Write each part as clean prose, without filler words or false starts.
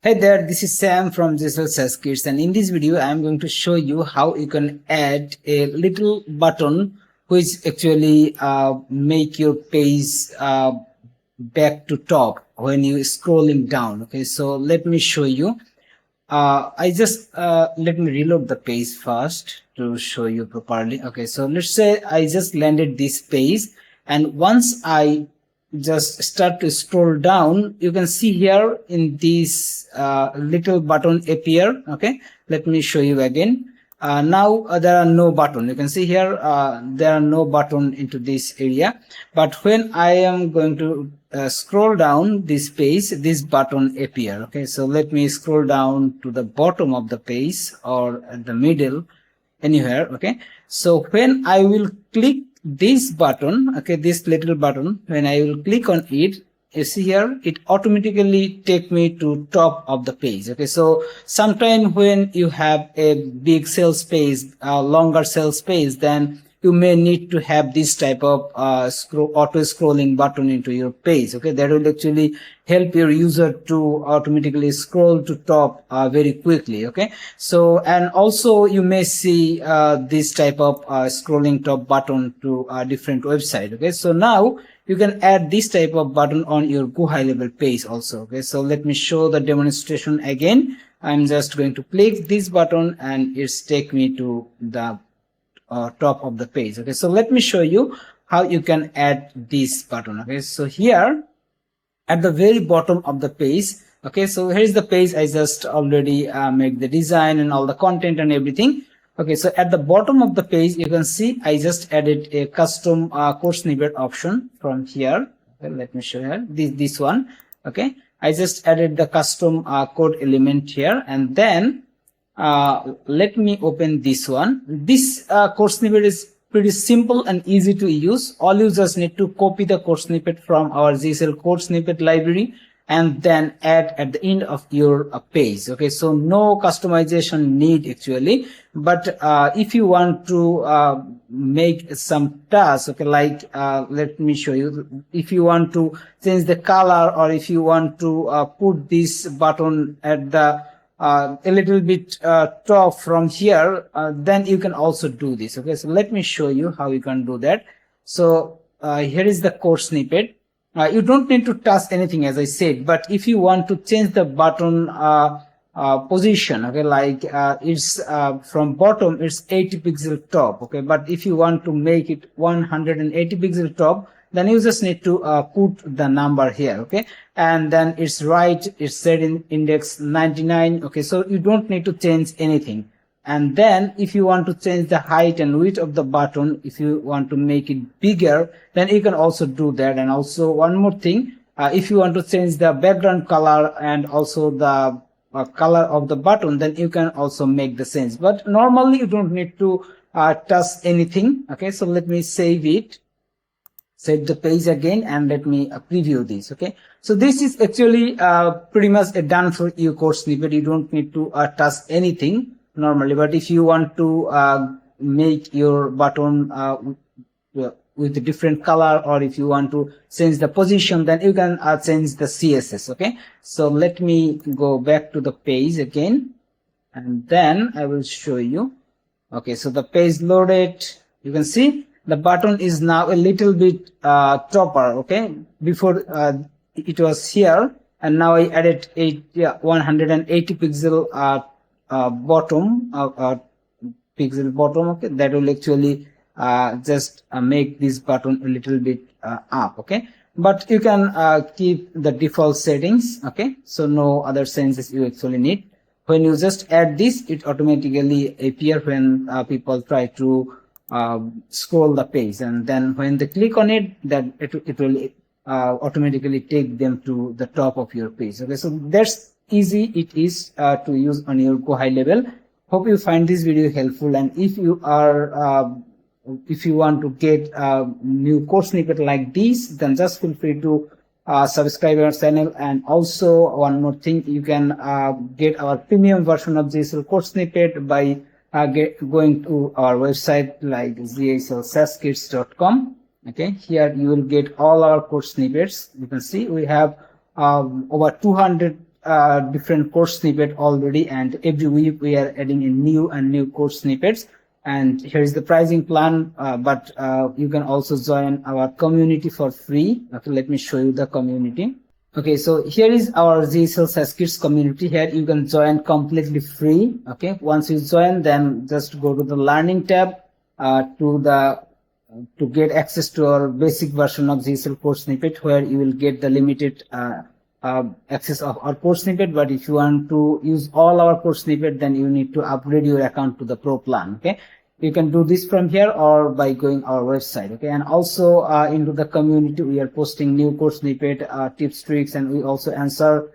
Hey there, this is Sam from GHL SaasKits, and in this video I am going to show you how you can add a little button which actually make your page back to top when you scrolling down. Okay, so let me show you. I just let me reload the page first to show you properly. Okay, so let's say I just landed this page, and once I just start to scroll down, you can see here in this little button appear. Okay, let me show you again. Now there are no button. You can see here there are no button into this area, but when I am going to scroll down this page, this button appear. Okay, so let me scroll down to the bottom of the page or at the middle, anywhere. Okay, so when I will click this button, okay, this little button, when I will click on it, you see here it automatically take me to top of the page. Okay, so sometime when you have a big sales page, longer sales page, then you may need to have this type of auto scrolling button into your page. Okay, that will actually help your user to automatically scroll to top very quickly. Okay, so and also you may see this type of scrolling top button to a different website. Okay, so now you can add this type of button on your GoHighLevel page also. Okay, so let me show the demonstration again. I'm just going to click this button and it's take me to the top of the page. Okay, so let me show you how you can add this button. Okay, so here at the very bottom of the page, okay, so here's the page. I just already made the design and all the content and everything. Okay, so at the bottom of the page you can see I just added a custom code snippet option from here. Okay, let me show you this one. Okay, I just added the custom code element here, and then let me open this one. This code snippet is pretty simple and easy to use. All you just need to copy the code snippet from our GHL code snippet library and then add at the end of your page. Okay, so no customization need actually, but if you want to make some tasks, okay, like let me show you. If you want to change the color, or if you want to put this button at the a little bit top from here, then you can also do this. Okay, so let me show you how you can do that. So here is the code snippet. You don't need to touch anything, as I said, but if you want to change the button position, okay, like it's from bottom it's 80 pixel top, okay, but if you want to make it 180 pixel top, then you just need to put the number here. Okay, and then it's right, it's set in index 99. Okay, so you don't need to change anything. And then if you want to change the height and width of the button, if you want to make it bigger, then you can also do that. And also one more thing, if you want to change the background color and also the color of the button, then you can also make the change, but normally you don't need to touch anything. Okay, so let me save it, set the page again, and let me preview this. Okay, so this is actually pretty much a done for you code snippet. You don't need to touch anything normally, but if you want to make your button with a different color, or if you want to change the position, then you can change the CSS. Okay, so let me go back to the page again, and then I will show you. Okay, so the page loaded. You can see the button is now a little bit topper. Okay, before it was here, and now I added a 180 pixel bottom pixel bottom. Okay, that will actually just make this button a little bit up. Okay, but you can keep the default settings. Okay, so no other changes you actually need. When you just add this, it automatically appear when people try to scroll the page, and then when they click on it, then it will automatically take them to the top of your page. Okay, so that's easy it is to use on your GoHighLevel. Hope you find this video helpful, and if you are if you want to get new code snippet like this, then just feel free to subscribe our channel. And also one more thing, you can get our premium version of GHL code snippet by going to our website like GHLSaasKits.com. Okay, here you will get all our code snippets. You can see we have over 200 different course snippet already, and every week we are adding in new course snippets. And here is the pricing plan, but you can also join our community for free. Okay, let me show you the community. Okay, so here is our GHL SaasKits community. Here you can join completely free. Okay, once you join, then just go to the learning tab to get access to our basic version of GHL course snippet, where you will get the limited access of our course snippet. But if you want to use all our course snippet, then you need to upgrade your account to the pro plan. Okay, you can do this from here or by going our website. Okay, and also into the community we are posting new course snippet tips, tricks, and we also answer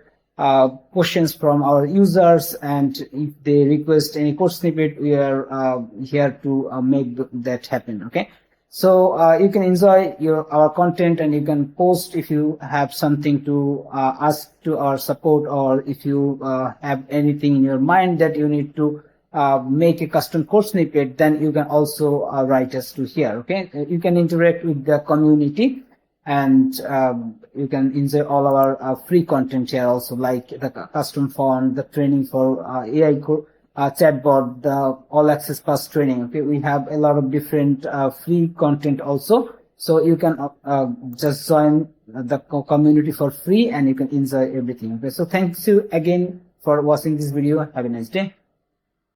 questions from our users, and if they request any course snippet, we are here to make that happen. Okay, so you can enjoy our content, and you can post if you have something to ask to our support, or if you have anything in your mind that you need to make a custom course snippet, then you can also write us to here. Okay, you can interact with the community, and you can enjoy all our free content here also, like the custom font, the training for AI Chatbot, the all access pass training. Okay, we have a lot of different free content also, so you can just join the community for free and you can enjoy everything. Okay, so thanks you again for watching this video. Have a nice day.